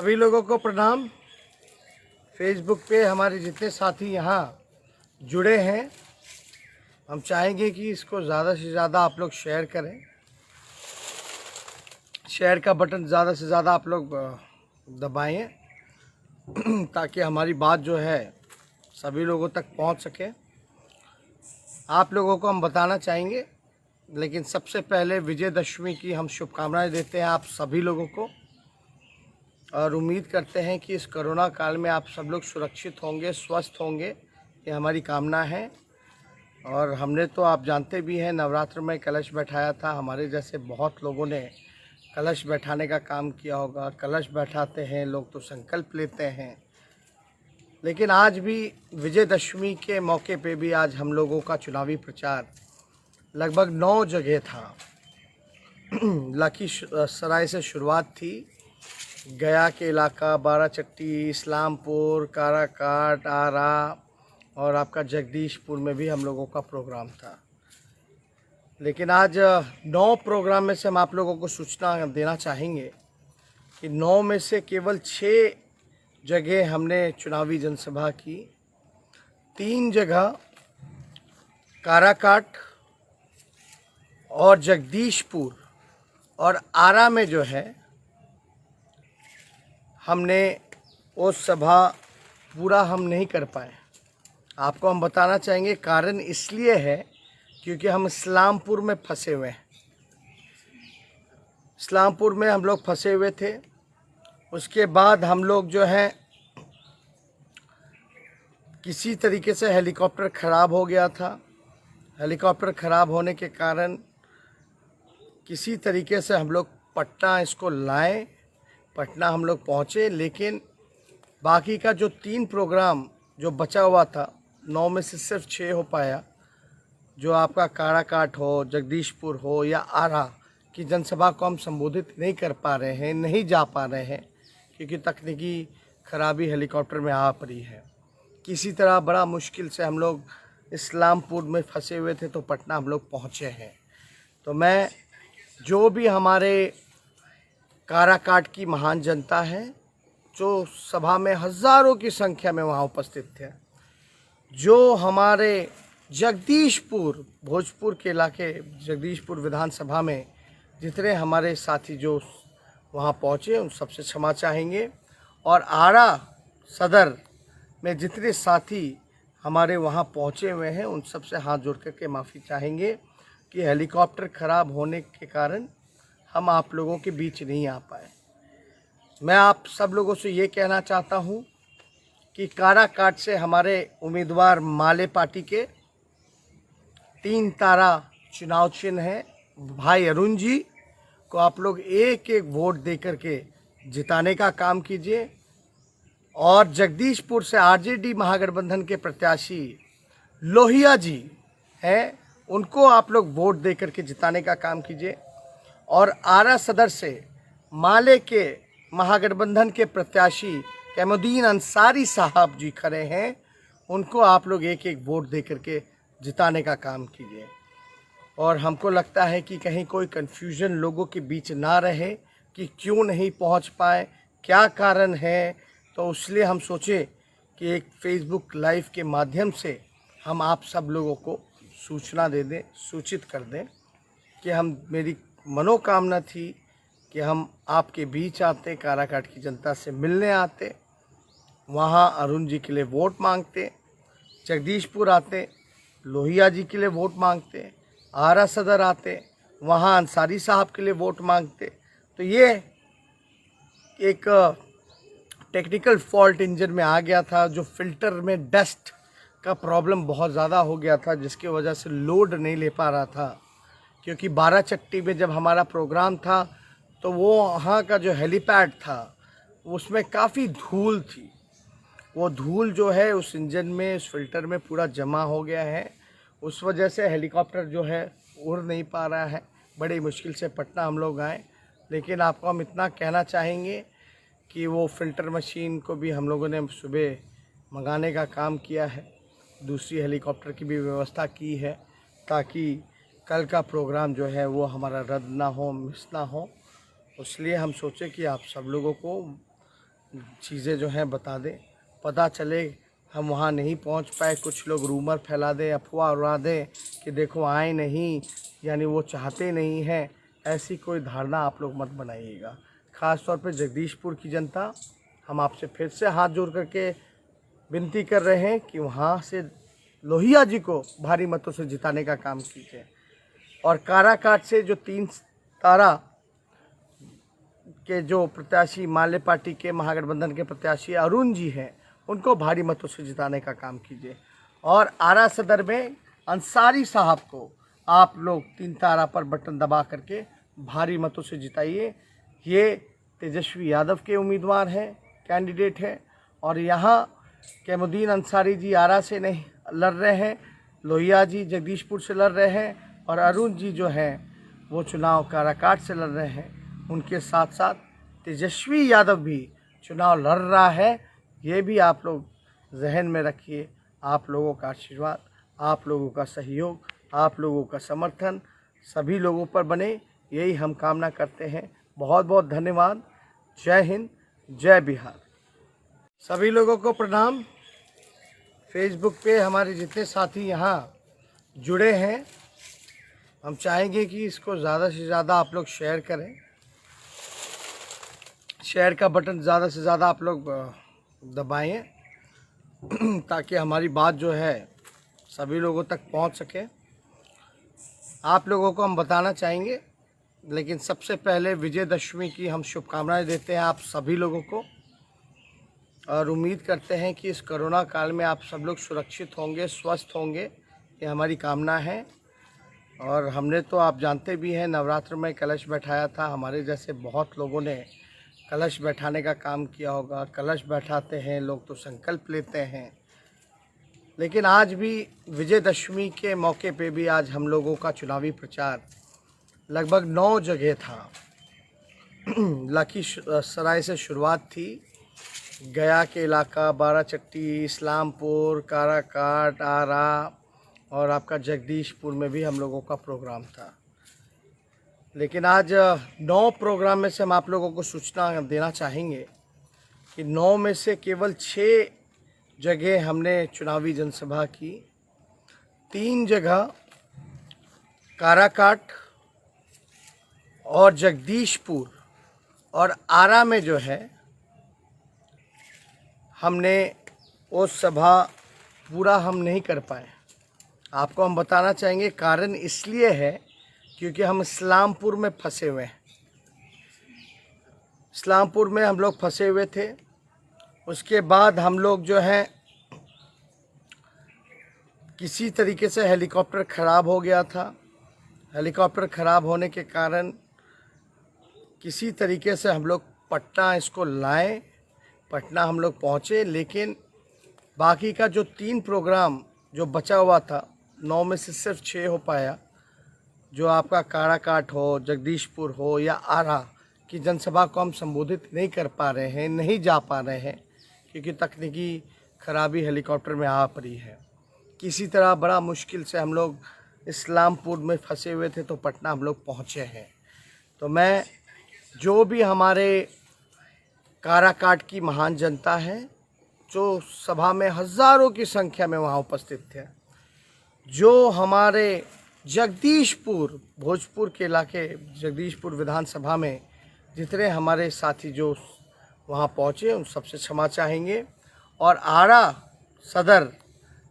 सभी लोगों को प्रणाम। फेसबुक पे हमारे जितने साथी यहाँ जुड़े हैं, हम चाहेंगे कि इसको ज़्यादा से ज़्यादा आप लोग शेयर करें। शेयर का बटन ज़्यादा से ज़्यादा आप लोग दबाएं ताकि हमारी बात जो है सभी लोगों तक पहुंच सके। आप लोगों को हम बताना चाहेंगे, लेकिन सबसे पहले विजयदशमी की हम शुभकामनाएं देते हैं आप सभी लोगों को, और उम्मीद करते हैं कि इस कोरोना काल में आप सब लोग सुरक्षित होंगे, स्वस्थ होंगे, ये हमारी कामना है। और हमने तो आप जानते भी हैं नवरात्र में कलश बैठाया था। हमारे जैसे बहुत लोगों ने कलश बैठाने का काम किया होगा। कलश बैठाते हैं लोग तो संकल्प लेते हैं, लेकिन आज भी विजयदशमी के मौके पे भी आज हम लोगों का चुनावी प्रचार लगभग 9 जगह था। लखीसराय से शुरुआत थी, गया के इलाका, बाराचट्टी, इस्लामपुर, काराकाट, आरा और आपका जगदीशपुर में भी हम लोगों का प्रोग्राम था। लेकिन आज 9 प्रोग्राम में से हम आप लोगों को सूचना देना चाहेंगे कि 9 में से केवल 6 जगह हमने चुनावी जनसभा की। 3 जगह काराकाट और जगदीशपुर और आरा में जो है हमने वो सभा पूरा हम नहीं कर पाए। आपको हम बताना चाहेंगे कारण इसलिए है क्योंकि हम इस्लामपुर में फंसे हुए हैं। इस्लामपुर में हम लोग फंसे हुए थे। उसके बाद हम लोग जो है किसी तरीके से हेलीकॉप्टर ख़राब हो गया था। हेलीकॉप्टर ख़राब होने के कारण किसी तरीके से हम लोग पटना इसको लाए। पटना हम लोग पहुँचे, लेकिन बाकी का जो 3 प्रोग्राम जो बचा हुआ था, 9 में से सिर्फ 6 हो पाया। जो आपका काराकाट हो, जगदीशपुर हो या आरा की जनसभा को हम संबोधित नहीं कर पा रहे हैं, नहीं जा पा रहे हैं क्योंकि तकनीकी खराबी हेलीकॉप्टर में आ पड़ी है। किसी तरह बड़ा मुश्किल से हम लोग इस्लामपुर में फंसे हुए थे तो पटना हम लोग पहुँचे हैं। तो मैं जो भी हमारे काराकाट की महान जनता है, जो सभा में हज़ारों की संख्या में वहाँ उपस्थित थे, जो हमारे जगदीशपुर, भोजपुर के इलाके जगदीशपुर विधानसभा में जितने हमारे साथी जो वहाँ पहुँचे, उन सबसे क्षमा चाहेंगे। और आरा सदर में जितने साथी हमारे वहाँ पहुँचे हुए हैं, उन सबसे हाथ जोड़ करके माफ़ी चाहेंगे कि हेलीकॉप्टर ख़राब होने के कारण हम आप लोगों के बीच नहीं आ पाए। मैं आप सब लोगों से ये कहना चाहता हूँ कि काराकाट से हमारे उम्मीदवार माले पार्टी के 3 तारा चुनाव चिन्ह है, भाई अरुण जी को आप लोग एक वोट दे करके जिताने का काम कीजिए। और जगदीशपुर से आरजेडी महागठबंधन के प्रत्याशी लोहिया जी हैं, उनको आप लोग वोट दे करके जिताने का काम कीजिए। और आरा सदर से माले के महागठबंधन के प्रत्याशी कैमुद्दीन अंसारी साहब जी खड़े हैं, उनको आप लोग एक वोट दे करके जिताने का काम कीजिए। और हमको लगता है कि कहीं कोई कन्फ्यूजन लोगों के बीच ना रहे कि क्यों नहीं पहुंच पाए, क्या कारण है। तो इसलिए हम सोचे कि एक फेसबुक लाइव के माध्यम से हम आप सब लोगों को सूचना दे दें, सूचित कर दें कि मेरी मनोकामना थी कि हम आपके बीच आते, काराकाट की जनता से मिलने आते, वहाँ अरुण जी के लिए वोट मांगते, जगदीशपुर आते, लोहिया जी के लिए वोट मांगते, आरा सदर आते, वहाँ अंसारी साहब के लिए वोट मांगते। तो ये एक टेक्निकल फॉल्ट इंजन में आ गया था, जो फिल्टर में डस्ट का प्रॉब्लम बहुत ज़्यादा हो गया था, जिसकी वजह से लोड नहीं ले पा रहा था। क्योंकि बाराचट्टी में जब हमारा प्रोग्राम था तो वो वहाँ का जो हेलीपैड था उसमें काफ़ी धूल थी। वो धूल जो है उस इंजन में, उस फिल्टर में पूरा जमा हो गया है। उस वजह से हेलीकॉप्टर जो है उड़ नहीं पा रहा है। बड़ी मुश्किल से पटना हम लोग आए। लेकिन आपको हम इतना कहना चाहेंगे कि वो फ़िल्टर मशीन को भी हम लोगों ने सुबह मंगाने का काम किया है। दूसरी हेलीकॉप्टर की भी व्यवस्था की है ताकि कल का प्रोग्राम जो है वो हमारा रद्द ना हो, मिस ना हो। इसलिए हम सोचे कि आप सब लोगों को चीज़ें जो हैं बता दें, पता चले। हम वहाँ नहीं पहुँच पाए, कुछ लोग रूमर फैला दें, अफवाह उड़ा दें कि देखो आए नहीं, यानी वो चाहते नहीं हैं। ऐसी कोई धारणा आप लोग मत बनाइएगा। ख़ास तौर पे जगदीशपुर की जनता, हम आपसे फिर से हाथ जोड़ करके विनती कर रहे हैं कि वहाँ से लोहिया जी को भारी मतों से जिताने का काम कीजिए। और काराकाट से जो 3 तारा के जो प्रत्याशी माले पार्टी के महागठबंधन के प्रत्याशी अरुण जी हैं, उनको भारी मतों से जिताने का काम कीजिए। और आरा सदर में अंसारी साहब को आप लोग 3 तारा पर बटन दबा करके भारी मतों से जिताइए। ये तेजस्वी यादव के उम्मीदवार हैं, कैंडिडेट हैं। और यहाँ कैमुद्दीन अंसारी जी आरा से नहीं लड़ रहे हैं, लोहिया जी जगदीशपुर से लड़ रहे हैं, और अरुण जी जो हैं वो चुनाव काराकाट से लड़ रहे हैं। उनके साथ साथ तेजस्वी यादव भी चुनाव लड़ रहा है। ये भी आप लोग जहन में रखिए। आप लोगों का आशीर्वाद, आप लोगों का सहयोग, आप लोगों का समर्थन सभी लोगों पर बने, यही हम कामना करते हैं। बहुत बहुत धन्यवाद। जय हिंद, जय बिहार। सभी लोगों को प्रणाम। फेसबुक पे हमारे जितने साथी यहाँ जुड़े हैं, हम चाहेंगे कि इसको ज़्यादा से ज़्यादा आप लोग शेयर करें। शेयर का बटन ज़्यादा से ज़्यादा आप लोग दबाएं ताकि हमारी बात जो है सभी लोगों तक पहुंच सके। आप लोगों को हम बताना चाहेंगे, लेकिन सबसे पहले विजयदशमी की हम शुभकामनाएं देते हैं आप सभी लोगों को, और उम्मीद करते हैं कि इस कोरोना काल में आप सब लोग सुरक्षित होंगे, स्वस्थ होंगे, ये हमारी कामना है। और हमने तो आप जानते भी हैं नवरात्र में कलश बैठाया था। हमारे जैसे बहुत लोगों ने कलश बैठाने का काम किया होगा। कलश बैठाते हैं लोग तो संकल्प लेते हैं, लेकिन आज भी विजयदशमी के मौके पे भी आज हम लोगों का चुनावी प्रचार लगभग 9 जगह था। लखीसराय से शुरुआत थी, गया के इलाका, बाराचट्टी, इस्लामपुर, काराकाट, आरा और आपका जगदीशपुर में भी हम लोगों का प्रोग्राम था। लेकिन आज 9 प्रोग्राम में से हम आप लोगों को सूचना देना चाहेंगे कि 9 में से केवल 6 जगह हमने चुनावी जनसभा की। 3 जगह काराकाट और जगदीशपुर और आरा में जो है हमने वो सभा पूरा हम नहीं कर पाए। आपको हम बताना चाहेंगे कारण इसलिए है क्योंकि हम इस्लामपुर में फंसे हुए हैं। इस्लामपुर में हम लोग फंसे हुए थे। उसके बाद हम लोग जो है किसी तरीके से हेलीकॉप्टर ख़राब हो गया था। हेलीकॉप्टर ख़राब होने के कारण किसी तरीके से हम लोग पटना इसको लाए, पटना हम लोग पहुँचे। लेकिन बाकी का जो 3 प्रोग्राम जो बचा हुआ था, 9 में से सिर्फ 6 हो पाया। जो आपका काराकाट हो, जगदीशपुर हो या आरा की जनसभा को हम संबोधित नहीं कर पा रहे हैं, नहीं जा पा रहे हैं क्योंकि तकनीकी खराबी हेलीकॉप्टर में आ पड़ी है। किसी तरह बड़ा मुश्किल से हम लोग इस्लामपुर में फंसे हुए थे तो पटना हम लोग पहुँचे हैं। तो मैं जो भी हमारे काराकाट की महान जनता है, जो सभा में हज़ारों की संख्या में वहाँ उपस्थित थे, जो हमारे जगदीशपुर भोजपुर के इलाके जगदीशपुर विधानसभा में जितने हमारे साथी जो वहाँ पहुँचे, उन सबसे क्षमा चाहेंगे। और आरा सदर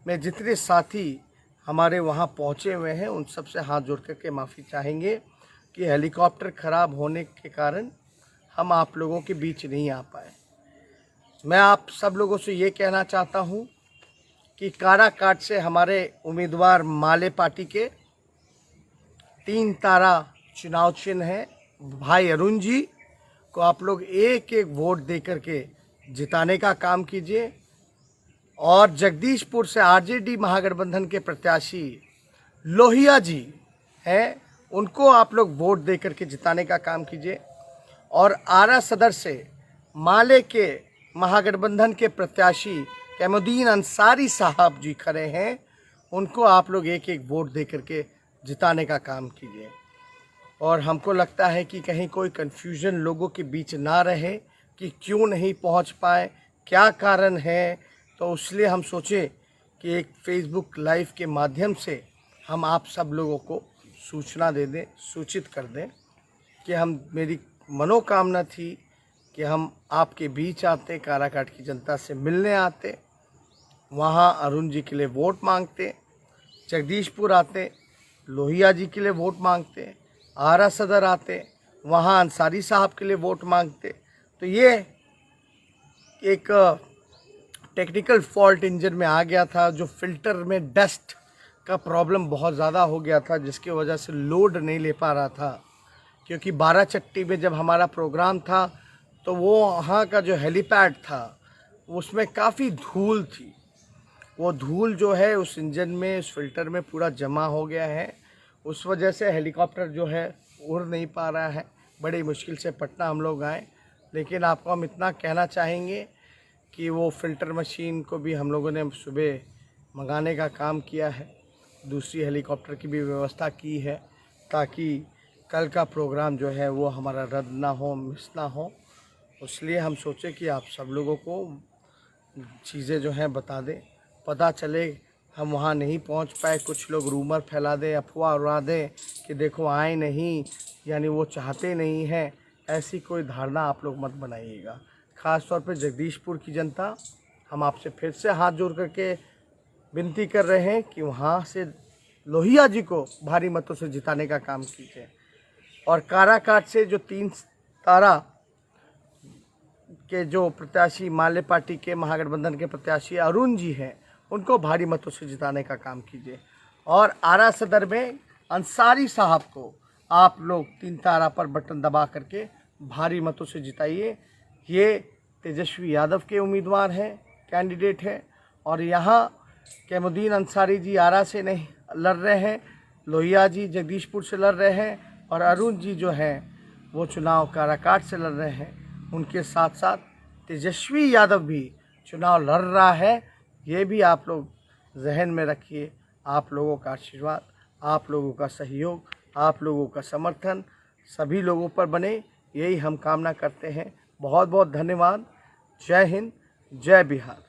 में जितने साथी हमारे वहाँ पहुँचे हुए हैं, उन सबसे हाथ जोड़ करके माफ़ी चाहेंगे कि हेलीकॉप्टर ख़राब होने के कारण हम आप लोगों के बीच नहीं आ पाए। मैं आप सब लोगों से ये कहना चाहता हूँ कि काराकाट से हमारे उम्मीदवार माले पार्टी के 3 तारा चुनाव चिन्ह है, भाई अरुण जी को आप लोग एक एक वोट दे करके जिताने का काम कीजिए। और जगदीशपुर से आरजेडी महागठबंधन के प्रत्याशी लोहिया जी हैं, उनको आप लोग वोट दे करके जिताने का काम कीजिए। और आरा सदर से माले के महागठबंधन के प्रत्याशी कैमुद्दीन अंसारी साहब जी खड़े हैं, उनको आप लोग एक एक वोट दे करके जिताने का काम कीजिए। और हमको लगता है कि कहीं कोई कन्फ्यूजन लोगों के बीच ना रहे, कि क्यों नहीं पहुंच पाए, क्या कारण है। तो इसलिए हम सोचे कि एक फेसबुक लाइव के माध्यम से हम आप सब लोगों को सूचना दे दें, सूचित कर दें कि मेरी मनोकामना थी कि हम आपके बीच आते, काराकाट की जनता से मिलने आते, वहाँ अरुण जी के लिए वोट मांगते, जगदीशपुर आते, लोहिया जी के लिए वोट मांगते, आरा सदर आते, वहाँ अंसारी साहब के लिए वोट मांगते। तो ये एक टेक्निकल फॉल्ट इंजन में आ गया था, जो फिल्टर में डस्ट का प्रॉब्लम बहुत ज़्यादा हो गया था, जिसकी वजह से लोड नहीं ले पा रहा था। क्योंकि बाराचट्टी में जब हमारा प्रोग्राम था तो वो वहाँ का जो हेलीपैड था उसमें काफ़ी धूल थी। वो धूल जो है उस इंजन में, उस फिल्टर में पूरा जमा हो गया है। उस वजह से हेलीकॉप्टर जो है उड़ नहीं पा रहा है। बड़ी मुश्किल से पटना हम लोग आए, लेकिन आपको हम इतना कहना चाहेंगे कि वो फ़िल्टर मशीन को भी हम लोगों ने सुबह मंगाने का काम किया है, दूसरी हेलीकॉप्टर की भी व्यवस्था की है, ताकि कल का प्रोग्राम जो है वो हमारा रद्द ना हो, मिस ना हो। इसलिए हम सोचे कि आप सब लोगों को चीज़ें जो हैं बता दें, पता चले। हम वहाँ नहीं पहुँच पाए, कुछ लोग रूमर फैला दें, अफवाह उड़ा दें कि देखो आए नहीं, यानी वो चाहते नहीं हैं। ऐसी कोई धारणा आप लोग मत बनाइएगा। ख़ास तौर पे जगदीशपुर की जनता, हम आपसे फिर से हाथ जोड़ करके विनती कर रहे हैं कि वहाँ से लोहिया जी को भारी मतों से जिताने का काम कीजिए, और काराकाट से जो 3 तारा के जो प्रत्याशी, माले पार्टी के महागठबंधन के प्रत्याशी अरुण जी हैं, उनको भारी मतों से जिताने का काम कीजिए। और आरा सदर में अंसारी साहब को आप लोग 3 तारा पर बटन दबा करके भारी मतों से जिताइए। ये तेजस्वी यादव के उम्मीदवार हैं, कैंडिडेट हैं। और यहाँ कैमुद्दीन अंसारी जी आरा से नहीं लड़ रहे हैं, लोहिया जी जगदीशपुर से लड़ रहे हैं, और अरुण जी जो हैं वो चुनाव काराकाट से लड़ रहे हैं। उनके साथ साथ तेजस्वी यादव भी चुनाव लड़ रहा है। ये भी आप लोग जहन में रखिए। आप लोगों का आशीर्वाद, आप लोगों का सहयोग, आप लोगों का समर्थन सभी लोगों पर बने, यही हम कामना करते हैं। बहुत बहुत धन्यवाद। जय हिंद, जय बिहार।